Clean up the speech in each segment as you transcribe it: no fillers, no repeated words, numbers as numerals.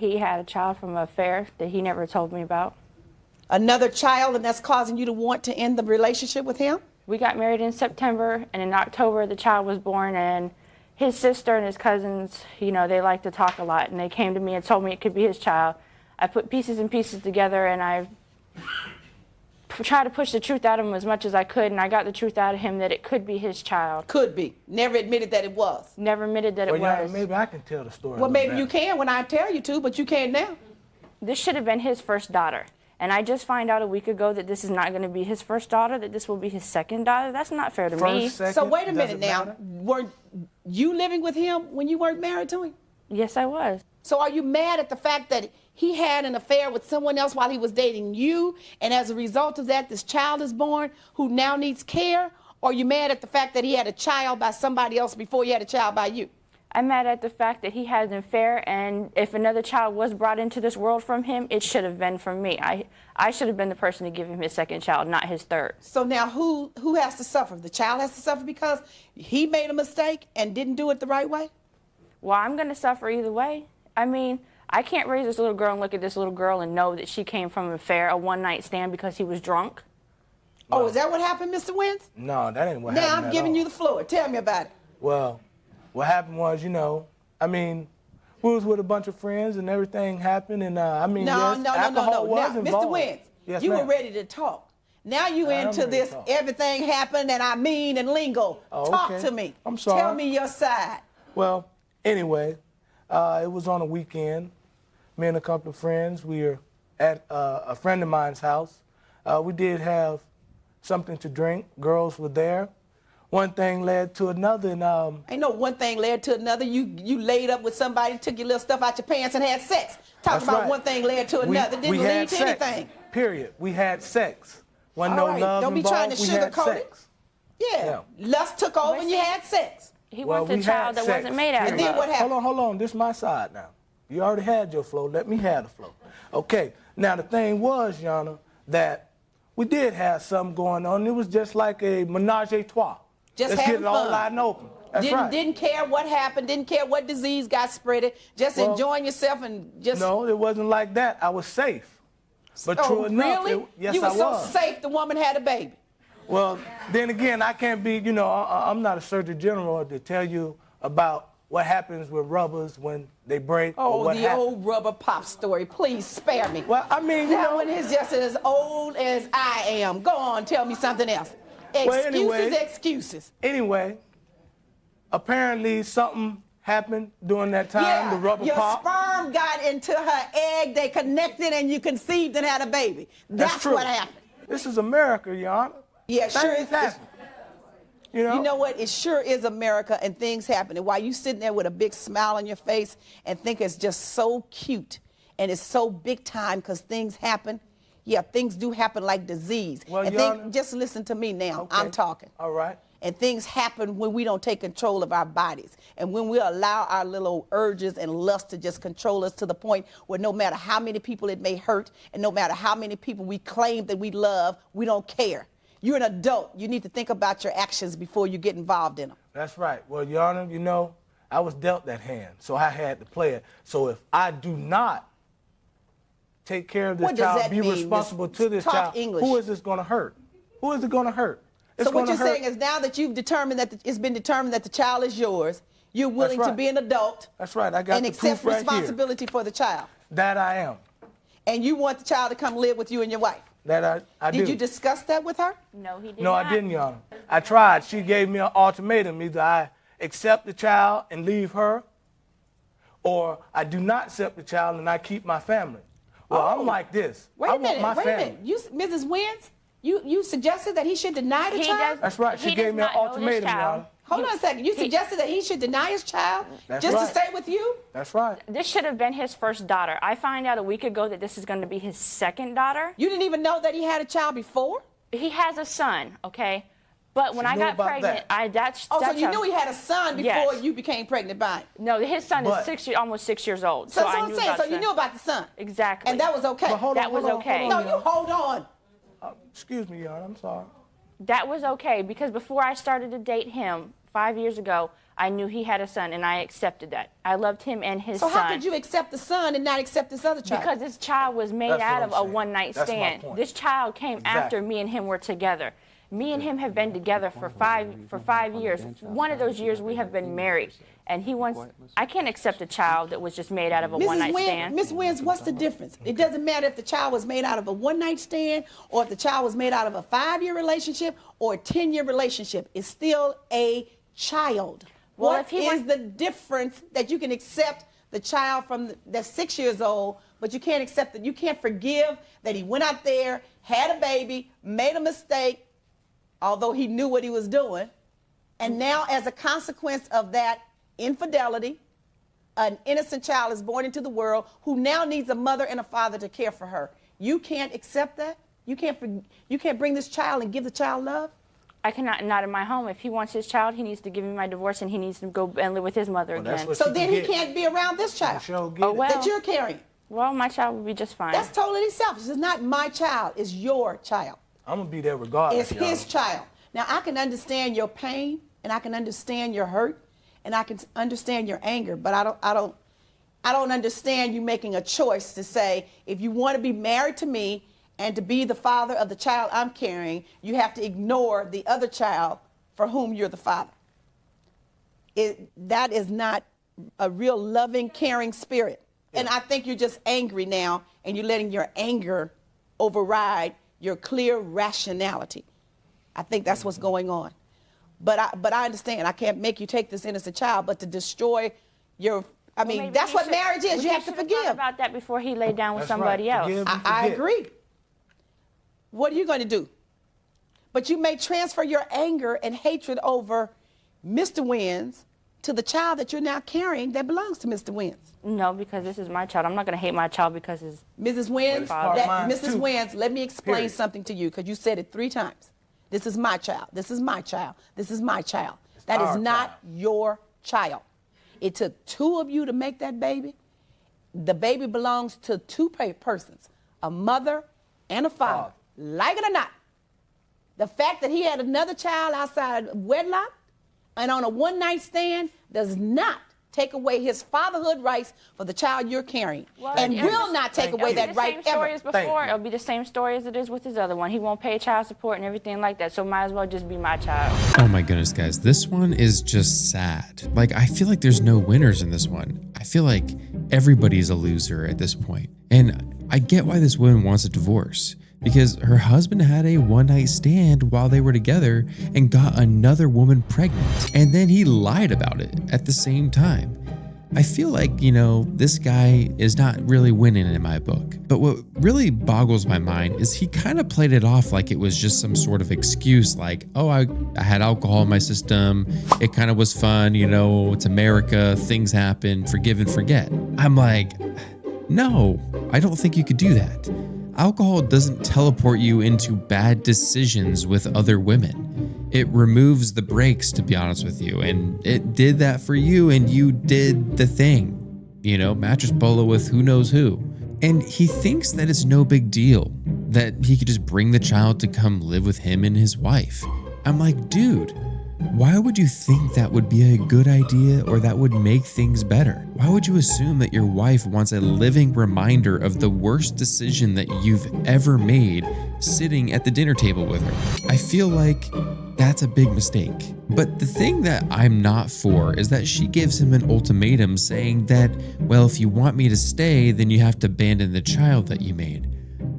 he had a child from an affair that he never told me about. Another child, and that's causing you to want to end the relationship with him? We got married in September, and in October the child was born, and his sister and his cousins, you know, they like to talk a lot, and they came to me and told me it could be his child. I put pieces and pieces together, and I tried to push the truth out of him as much as I could, and I got the truth out of him that it could be his child. Could be. Never admitted that it was. Never admitted that it was. Yeah, maybe I can tell the story. Well, maybe you can when I tell you to, but you can't now. This should have been his first daughter. And I just find out a week ago that this is not going to be his first daughter, that this will be his second daughter. That's not fair to me. Second, so wait a minute now. Were you living with him when you weren't married to him? Yes, I was. So are you mad at the fact that he had an affair with someone else while he was dating you, and as a result of that, this child is born who now needs care? Or are you mad at the fact that he had a child by somebody else before he had a child by you? I'm mad at the fact that he had an affair, and if another child was brought into this world from him, it should have been from me. I should have been the person to give him his second child, not his third. So now who has to suffer? The child has to suffer because he made a mistake and didn't do it the right way? Well, I'm going to suffer either way. I mean, I can't raise this little girl and look at this little girl and know that she came from an affair, a one-night stand because he was drunk. Well, is that what happened, Mr. Wentz? No, that ain't what happened. Now I'm giving you the floor. Tell me about it. Well, what happened was, you know, I mean, we was with a bunch of friends and everything happened, and I mean, alcohol was involved. Mr. Wentz, yes, you ma'am. were ready to talk. Now you into this everything happened and I mean and lingo. Talk to me. I'm sorry. Tell me your side. Well, anyway, it was on a weekend. Me and a couple of friends, we were at a friend of mine's house. We did have something to drink. Girls were there. One thing led to another, and ain't no one thing led to another. You laid up with somebody, took your little stuff out your pants, and had sex. Talk about one thing led to another. Didn't lead to anything. Period. We had sex. Wasn't All no right. love Don't be involved. trying to We had sugarcoat sex. it. Yeah. Lust took over and you had sex. He wants a child that wasn't made out of And then what happened? Hold on. This is my side now. You already had your flow. Let me have the flow. Okay. Now, the thing was, Yana, that we did have something going on. It was just like a menage a trois. Just Let's having get it all fun. out and open. That's right. Didn't care what happened, didn't care what disease got spreaded, just enjoying yourself and just... No, it wasn't like that. I was safe. But true enough, really? Yes, you were I was. so safe the woman had a baby. Well, then again, I can't be, you know, I'm not a surgeon general to tell you about what happens with rubbers when they break. Oh, or what the happens. old rubber pop story. Please spare me. Well, I mean, you that know, one is just as old as I am. Go on, tell me something else. Excuses. Anyway, apparently something happened during that time, the rubber your pop. sperm got into her egg, they connected, and you conceived and had a baby. That's true. what happened. This is America, Your Honor. Yeah, sure is. You know what? It sure is America, and things happen. And while you sitting there with a big smile on your face and think it's just so cute and it's so big time because things happen, yeah, things do happen like disease. Well, and just listen to me now. Okay. I'm talking. All right. And things happen when we don't take control of our bodies. And when we allow our little urges and lust to just control us to the point where no matter how many people it may hurt and no matter how many people we claim that we love, we don't care. You're an adult. You need to think about your actions before you get involved in them. That's right. Well, Your Honor, you know, I was dealt that hand, so I had to play it. So if I do not take care of this child, be responsible to this child, who is this going to hurt? Who is it going to hurt? So what you're saying is now that you've determined that it's been determined that the child is yours, you're willing to be an adult. That's right. I got and the accept proof right responsibility for the child. That I am. And you want the child to come live with you and your wife. That I do. Did you discuss that with her? No, he did not. No, I didn't, Your Honor. I tried. She gave me an ultimatum. Either I accept the child and leave her, or I do not accept the child and I keep my family. Well, I'm like this. Wait a minute. Mrs. Wentz, you suggested that he should deny the child? That's right. She gave me an ultimatum, Your Honor. Hold on a second. You suggested that he should deny his child just to stay with you? That's right. This should have been his first daughter. I find out a week ago that this is going to be his second daughter. You didn't even know that he had a child before? He has a son, okay? But when I got pregnant, so you knew he had a son before you became pregnant by him? No, his son is almost 6 years old. So I'm saying, so you knew about the son? Exactly. And that was okay? That was okay. No, you hold on. Excuse me, Your Honor. I'm sorry. That was okay because before I started to date him, 5 years ago, I knew he had a son, and I accepted that. I loved him and his So son. how could you accept the son and not accept this other child? Because this child was made That's out what of I'm a saying. one-night That's my stand. point. This child came after Exactly. me and him were together. Me and him have been together for five years. One of those years we have been married. And he wants, I can't accept a child that was just made out of a one-night stand. Miss Wins, what's the difference? It doesn't matter if the child was made out of a one-night stand or if the child was made out of a 5-year relationship or a 10-year relationship. It's still a child. Well, What if he is were- the difference that you can accept the child that's 6 years old, but you can't accept that, you can't forgive that he went out there, had a baby, made a mistake, although he knew what he was doing, and now as a consequence of that infidelity, an innocent child is born into the world who now needs a mother and a father to care for her. You can't accept that? You can't bring this child and give the child love? I cannot, not in my home. If he wants his child, he needs to give me my divorce and he needs to go and live with his mother Well, that's again. what So you then can he get. can't be around this child She'll get Oh, it. well. that you're carrying. Well, my child will be just fine. That's totally selfish. It's not my child, it's your child. I'm gonna be there regardless. It's his child. Now I can understand your pain and I can understand your hurt and I can understand your anger, but I don't understand you making a choice to say, if you want to be married to me and to be the father of the child I'm carrying, you have to ignore the other child for whom you're the father. That is not a real loving, caring spirit. And I think you're just angry now, and you're letting your anger override your clear rationality. I think that's what's going on. But I understand. I can't make you take this innocent child, but to destroy your, I mean, Maybe that's he what should- marriage is. he You have to should thought forgive. about that before he laid down with That's somebody right. else. Forgive and I forget. agree. What are you going to do? But you may transfer your anger and hatred over Mr. Wins to the child that you're now carrying that belongs to Mr. Wins. No, because this is my child. I'm not going to hate my child because it's Mrs. Wins, part of mine, Mrs. too. Wins, let me explain Period. something to you because you said it 3 times. This is my child. This is my child. This is my child. That our is not child. your child. It took 2 of you to make that baby. The baby belongs to 2 persons, a mother and a father. Like it or not. The fact that he had another child outside wedlock and on a one-night stand does not take away his fatherhood rights for the child you're carrying, and it's will the- not take Thank away you. that It'll be the right same story ever. as Thank before. you. It'll be the same story as it is with his other one. He won't pay child support and everything like that. So might as well just be my child. Oh my goodness, guys, this one is just sad. Like, I feel like there's no winners in this one. I feel like everybody's a loser at this point. And I get why this woman wants a divorce, because her husband had a one-night stand while they were together and got another woman pregnant. And then he lied about it at the same time. I feel like, you know, this guy is not really winning in my book. But what really boggles my mind is he kind of played it off like it was just some sort of excuse, like, oh, I had alcohol in my system. It kind of was fun, you know, it's America, things happen, forgive and forget. I'm like, no, I don't think you could do that. Alcohol doesn't teleport you into bad decisions with other women. It removes the brakes, to be honest with you. And it did that for you, and you did the thing. You know, mattress polo with who knows who. And he thinks that it's no big deal, that he could just bring the child to come live with him and his wife. I'm like, dude, why would you think that would be a good idea or that would make things better? Why would you assume that your wife wants a living reminder of the worst decision that you've ever made sitting at the dinner table with her? I feel like that's a big mistake. But the thing that I'm not for is that she gives him an ultimatum saying that, well, if you want me to stay, then you have to abandon the child that you made.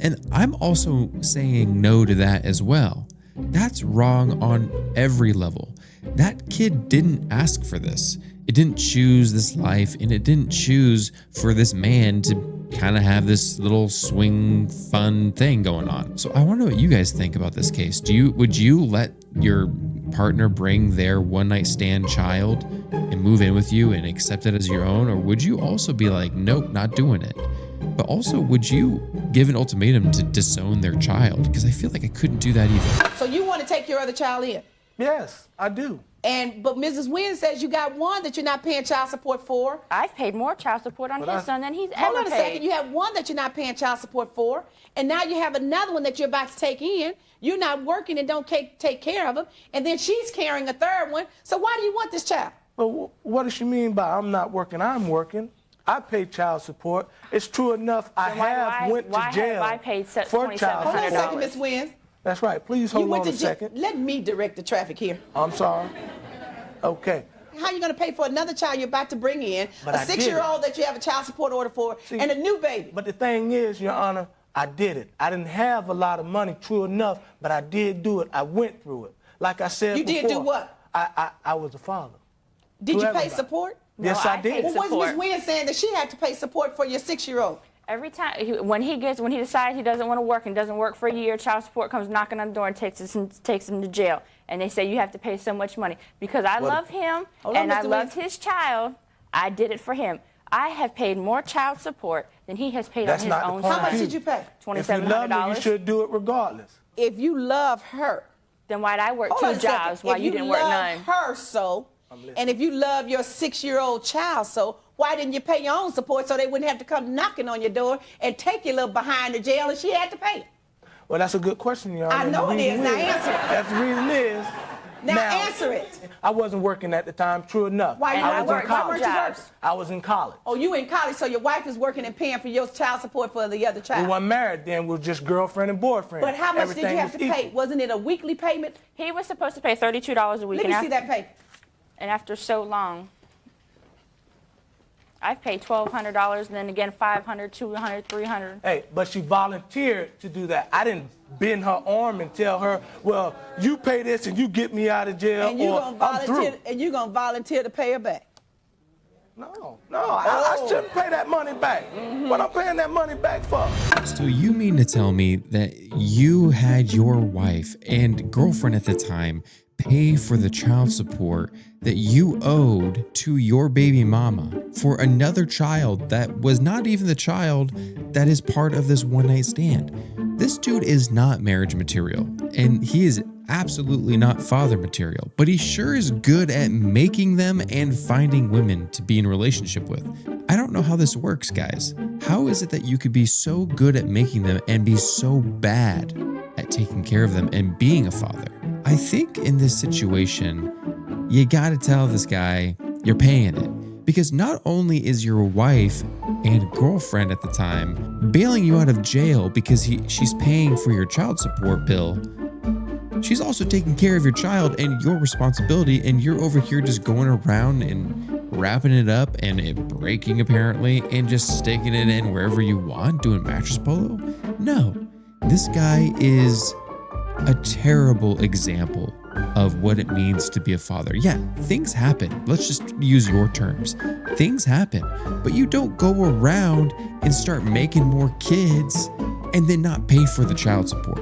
And I'm also saying no to that as well. That's wrong on every level. That kid didn't ask for this. It didn't choose this life, and it didn't choose for this man to kind of have this little swing fun thing going on. So I want to know what you guys think about this case. Would you let your partner bring their one-night stand child and move in with you and accept it as your own? Or would you also be like, nope, not doing it? But also, would you give an ultimatum to disown their child? Because I feel like I couldn't do that either. So you want to take your other child in? Yes, I do. But Mrs. Wynn says you got one that you're not paying child support for. I've paid more child support on his son than he's Hold ever on a paid. second. You have one that you're not paying child support for, and now you have another one that you're about to take in. You're not working and don't take care of him, and then she's carrying a third one. So why do you want this child? But what does she mean by I'm not working? I'm working. I pay child support. It's true enough. I went to jail why have I paid for child Hold on a support. second, Ms. Wynn. That's right. Please hold on a second. Let me direct the traffic here. I'm sorry. Okay. How are you going to pay for another child you're about to bring in, But a I did 6-year-old that you have a child support order for, and a new baby? But the thing is, Your Honor, I did it. I didn't have a lot of money, true enough, but I did do it. I went through it. Like I said You before. did do what? I was a father. Did to you pay everybody. support? Yes, No, I I did. paid Well, what's support. Ms. Wynn saying that she had to pay support for your 6-year-old? Every time, when he decides he doesn't want to work and doesn't work for a year, child support comes knocking on the door and takes him to jail. And they say you have to pay so much money. Because I love him and I loved his child, I did it for him. I have paid more child support than he has paid That's on his not the own point. How much son. did you pay? If you love me, you $2,700. should do it regardless. If you love her, Then why'd I work hold on two a second. jobs while If you didn't work love none? her so, and if you love your 6-year-old child so, why didn't you pay your own support so they wouldn't have to come knocking on your door and take your little behind to jail and she had to pay? Well, that's a good question, Your Honor. I know The it reason is. Now answer it. That's the reason is. Now answer it. I wasn't working at the time, true enough. Why you I not was in working? Why college. weren't you working? I was in college. Oh, you in college, so your wife is working and paying for your child support for the other We child. weren't married then. We were just girlfriend and boyfriend. But how much did you Everything have was to pay? equal. Wasn't it a weekly payment? He was supposed to pay $32 a week. Let me and see that pay. And after so long, I've paid $1,200 and then again $500, $200, $300. Hey, but she volunteered to do that. I didn't bend her arm and tell her, well, you pay this and you get me out of jail, And you or gonna I'm through. volunteer? And you gonna volunteer to pay her back? No, I shouldn't pay that money back. What I'm paying that money back for? So you mean to tell me that you had your wife and girlfriend at the time pay for the child support that you owed to your baby mama for another child that was not even the child that is part of this one night stand? This dude is not marriage material, and he is absolutely not father material, but he sure is good at making them and finding women to be in a relationship with. I don't know how this works, guys. How is it that you could be so good at making them and be so bad at taking care of them and being a father? I think in this situation, you gotta tell this guy you're paying it. Because not only is your wife and girlfriend at the time bailing you out of jail because she's paying for your child support bill, she's also taking care of your child and your responsibility, and you're over here just going around and wrapping it up and it breaking apparently and just sticking it in wherever you want, doing mattress polo? No, this guy is a terrible example of what it means to be a father. Yeah, things happen. Let's just use your terms. Things happen, but you don't go around and start making more kids and then not pay for the child support.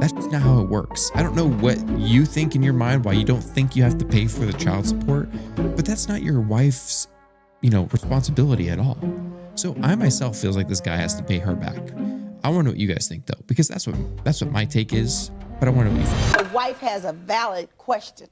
That's not how it works. I don't know what you think in your mind, why you don't think you have to pay for the child support, but that's not your wife's, responsibility at all. So I myself feels like this guy has to pay her back. I want to know what you guys think though, because that's what my take is, but I want to know what you think. The wife has a valid question,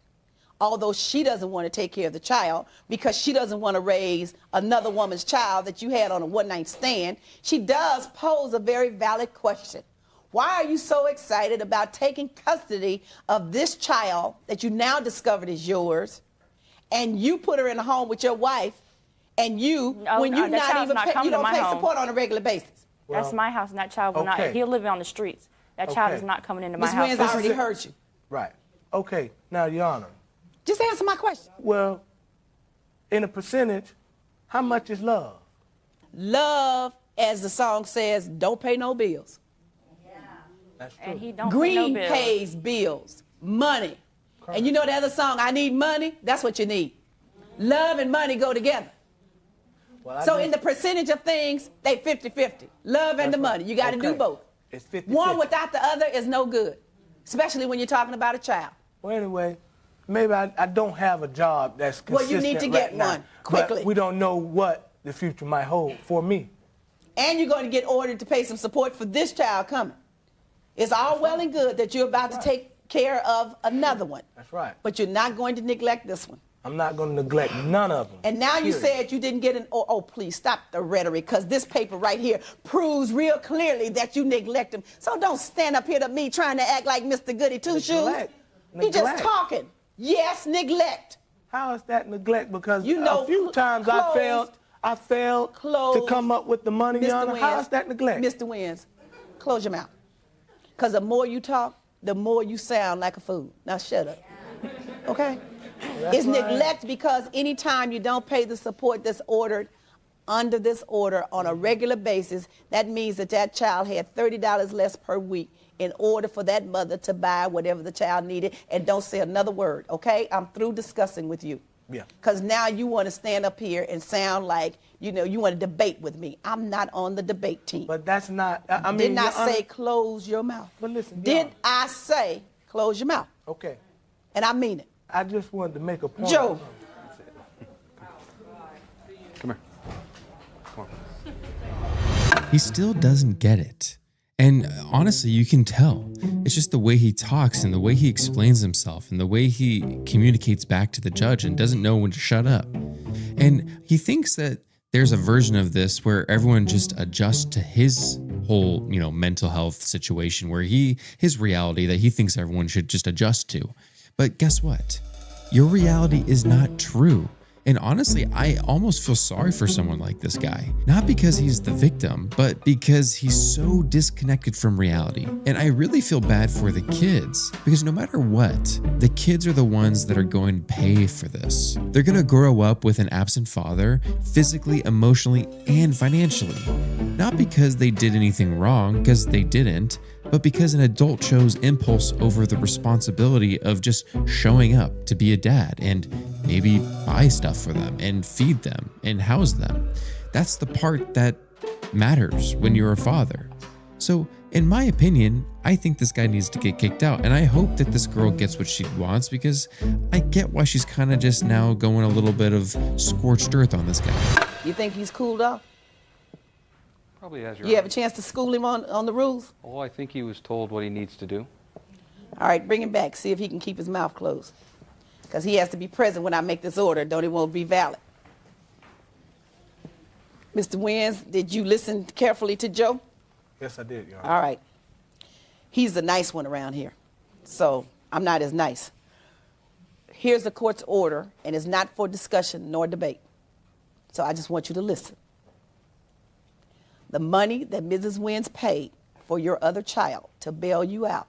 although she doesn't want to take care of the child because she doesn't want to raise another woman's child that you had on a one-night stand. She does pose a very valid question. Why are you so excited about taking custody of this child that you now discovered is yours, and you put her in a home with your wife, and you don't pay support on a regular basis? That's my house, and that child will not. He'll live on the streets. That child is not coming into my house. Ms. Wynn's already heard you. Right. Okay. Now, Your Honor. Just answer my question. Well, in a percentage, how much is love? Love, as the song says, don't pay no bills. That's true. And he don't Green pay no bills. pays bills, money. And you know the other song, I need money? That's what you need. Love and money go together. Well, So in the percentage of things, they 50-50. Love and the money. You got to do both. It's 50-50. One without the other is no good, especially when you're talking about a child. Well, anyway, maybe I don't have a job that's consistent. Well, you need to get right now, one quickly. But we don't know what the future might hold for me. And you're going to get ordered to pay some support for this child coming. It's all well and good that you're about to take care of another one. That's right. But you're not going to neglect this one. I'm not going to neglect none of them. And now you period. said you didn't get an, oh, please stop the rhetoric, because this paper right here proves real clearly that you neglect him. So don't stand up here to me trying to act like Mr. Goody Two-Shoes. You just talking. Yes, neglect. How is that neglect? Because You know, a few times I failed to come up with the money, Your Honor. How is that neglect? Mr. Wins, close your mouth. Because the more you talk, the more you sound like a fool. Now shut up. Okay? It's right. neglect because anytime you don't pay the support that's ordered under this order on a regular basis, that means that that child had $30 less per week in order for that mother to buy whatever the child needed. And don't say another word, okay? I'm through discussing with you. Yeah. Because now you want to stand up here and sound like, you want to debate with me. I'm not on the debate team. But that's not, I mean, Didn't I Your Honor, say close your mouth? But listen, Your Did Honor. I say close your mouth? Okay. And I mean it. I just wanted to make a point. Joe. Come here. Come on. He still doesn't get it. And honestly, you can tell. It's just the way he talks and the way he explains himself and the way he communicates back to the judge and doesn't know when to shut up. And he thinks that there's a version of this where everyone just adjusts to his whole, mental health situation, where his reality that he thinks everyone should just adjust to. But guess what? Your reality is not true. And honestly, I almost feel sorry for someone like this guy. Not because he's the victim, but because he's so disconnected from reality. And I really feel bad for the kids, because no matter what, the kids are the ones that are going to pay for this. They're going to grow up with an absent father, physically, emotionally, and financially. Not because they did anything wrong, because they didn't, but because an adult chose impulse over the responsibility of just showing up to be a dad and maybe buy stuff for them and feed them and house them. That's the part that matters when you're a father. So, in my opinion, I think this guy needs to get kicked out, and I hope that this girl gets what she wants, because I get why she's kind of just now going a little bit of scorched earth on this guy. You think he's cooled off? Probably has your. You have a chance to school him on the rules? Oh, I think he was told what he needs to do. All right, bring him back. See if he can keep his mouth closed. Because he has to be present when I make this order. Don't it won't be valid. Mr. Wins, did you listen carefully to Joe? Yes, I did, Your Honor. All right. He's the nice one around here. So I'm not as nice. Here's the court's order, and it's not for discussion nor debate. So I just want you to listen. The money that Mrs. Wins paid for your other child to bail you out,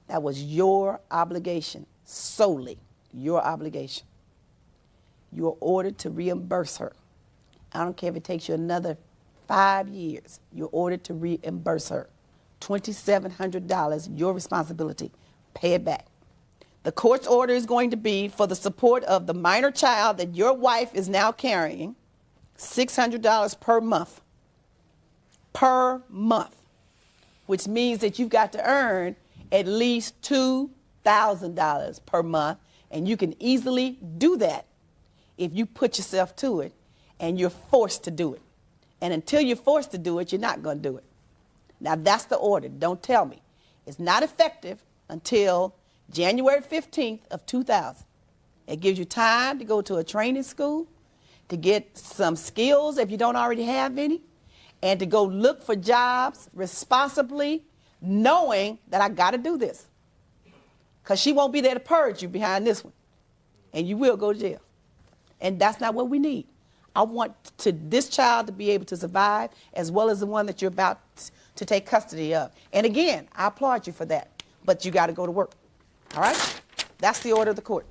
that was your obligation, solely your obligation. You are ordered to reimburse her. I don't care if it takes you another 5 years. You're ordered to reimburse her. $2,700, your responsibility. Pay it back. The court's order is going to be for the support of the minor child that your wife is now carrying, $600 per month. Per month, which means that you've got to earn at least $2,000 per month, and you can easily do that if you put yourself to it and you're forced to do it. And until you're forced to do it, you're not going to do it. Now, that's the order. Don't tell me. It's not effective until January 15th of 2000. It gives you time to go to a training school, to get some skills if you don't already have any, and to go look for jobs responsibly, knowing that I got to do this. Because she won't be there to purge you behind this one. And you will go to jail. And that's not what we need. I want this child to be able to survive, as well as the one that you're about to take custody of. And again, I applaud you for that. But you got to go to work. All right? That's the order of the court.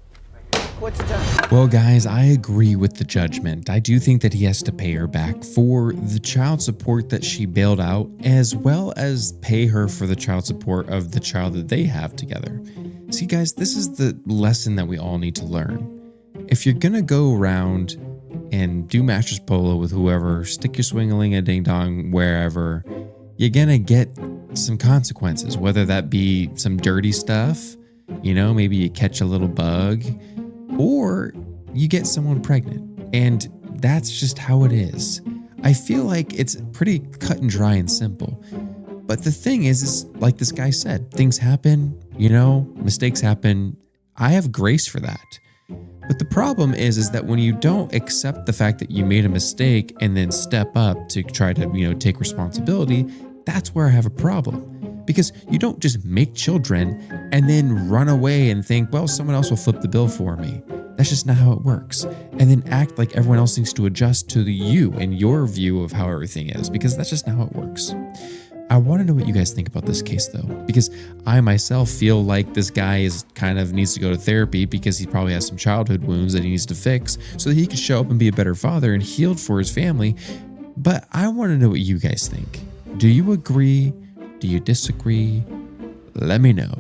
Court's adjourned. Well, guys, I agree with the judgment. I do think that he has to pay her back for the child support that she bailed out, as well as pay her for the child support of the child that they have together. See, guys, this is the lesson that we all need to learn. If you're going to go around and do Masters Polo with whoever, stick your swing-a-ling-a-ding-dong wherever, you're going to get some consequences, whether that be some dirty stuff, maybe you catch a little bug, or you get someone pregnant. And that's just how it is. I feel like it's pretty cut and dry and simple. But the thing is like this guy said, things happen, mistakes happen. I have grace for that. But the problem is that when you don't accept the fact that you made a mistake and then step up to try to, take responsibility, that's where I have a problem. Because you don't just make children and then run away and think, well, someone else will flip the bill for me. That's just not how it works. And then act like everyone else needs to adjust to you and your view of how everything is, because that's just not how it works. I want to know what you guys think about this case, though, because I myself feel like this guy needs to go to therapy because he probably has some childhood wounds that he needs to fix so that he can show up and be a better father and healed for his family. But I want to know what you guys think. Do you agree? Do you disagree? Let me know.